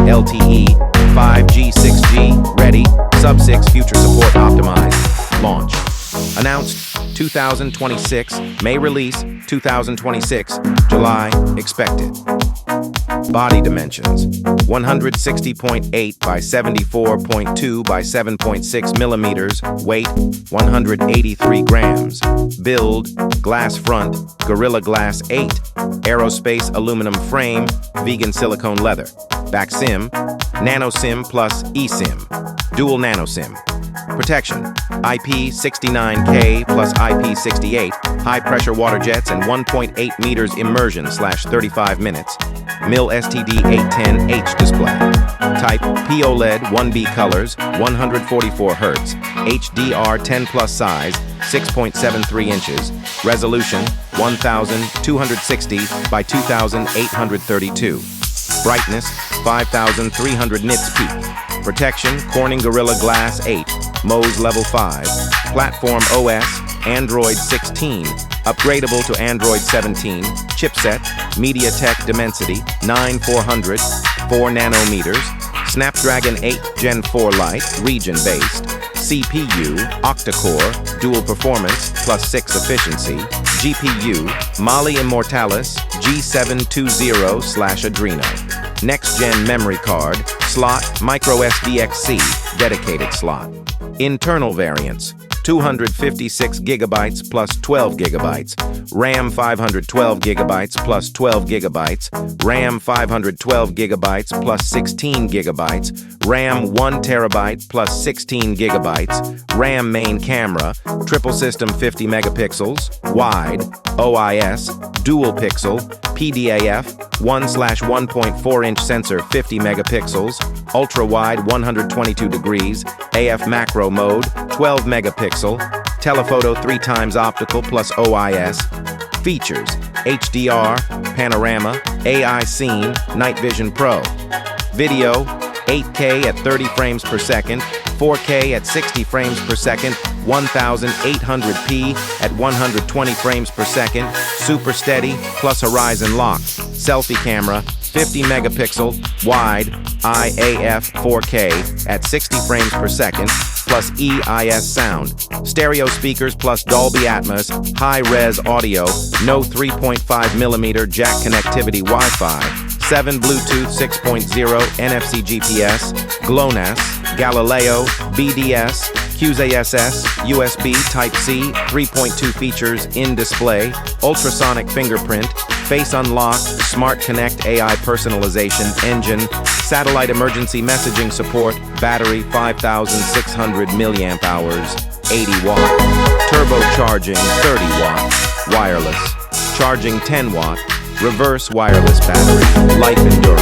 LTE, 5G, 6G, ready, sub-6 future support optimized, launch. Announced 2026, May release 2026, July expected. Body dimensions: 160.8 by 74.2 by 7.6 millimeters. Weight: 183 grams. Build: glass front, Gorilla Glass 8. Aerospace aluminum frame, vegan silicone leather. Back SIM: Nano SIM plus eSIM. Dual Nano SIM. Protection: IP69K plus IP68, high-pressure water jets and 1.8 meters immersion/35 minutes. MIL STD810H display. Type POLED 1B colors, 144 Hz. HDR 10 plus size, 6.73 inches. Resolution 1260 by 2832. Brightness 5300 nits peak. Protection: Corning Gorilla Glass 8. Mose Level 5. Platform OS: Android 16. Upgradable to Android 17. Chipset: MediaTek Dimensity 9400, 4 nanometers. Snapdragon 8 Gen 4 Lite, region-based. CPU: octa-core, dual performance, +6 efficiency. GPU: Mali Immortalis G720/Adreno. Next-gen memory card, slot, microSD-XC, dedicated slot. Internal variants: 256 gigabytes plus 12 gigabytes, RAM 512 gigabytes plus 12 gigabytes, RAM 512 gigabytes plus 16 gigabytes, RAM 1 terabyte plus 16 gigabytes, RAM main camera, triple system 50 megapixels, wide, OIS, dual pixel, PDAF, 1/1.4 inch sensor 50 megapixels, ultra wide 122 degrees, AF macro mode, 12 megapixel, telephoto 3x optical plus OIS. Features: HDR, panorama, AI scene, night vision pro. Video: 8K at 30 frames per second, 4K at 60 frames per second, 1800p at 120 frames per second, super steady plus horizon lock. Selfie camera, 50 megapixel, wide, IAF 4K at 60 frames per second, plus EIS sound. Stereo speakers plus Dolby Atmos, high-res audio, no 3.5mm jack connectivity Wi-Fi, 7 Bluetooth 6.0 NFC GPS, GLONASS, Galileo, BDS, QZSS, USB Type-C, 3.2 features in display, ultrasonic fingerprint, face unlock, smart connect AI personalization engine, satellite emergency messaging support, battery 5,600 milliamp hours, 80 watt, turbocharging 30 watt, wireless, charging 10 watt, reverse wireless battery, life endurance.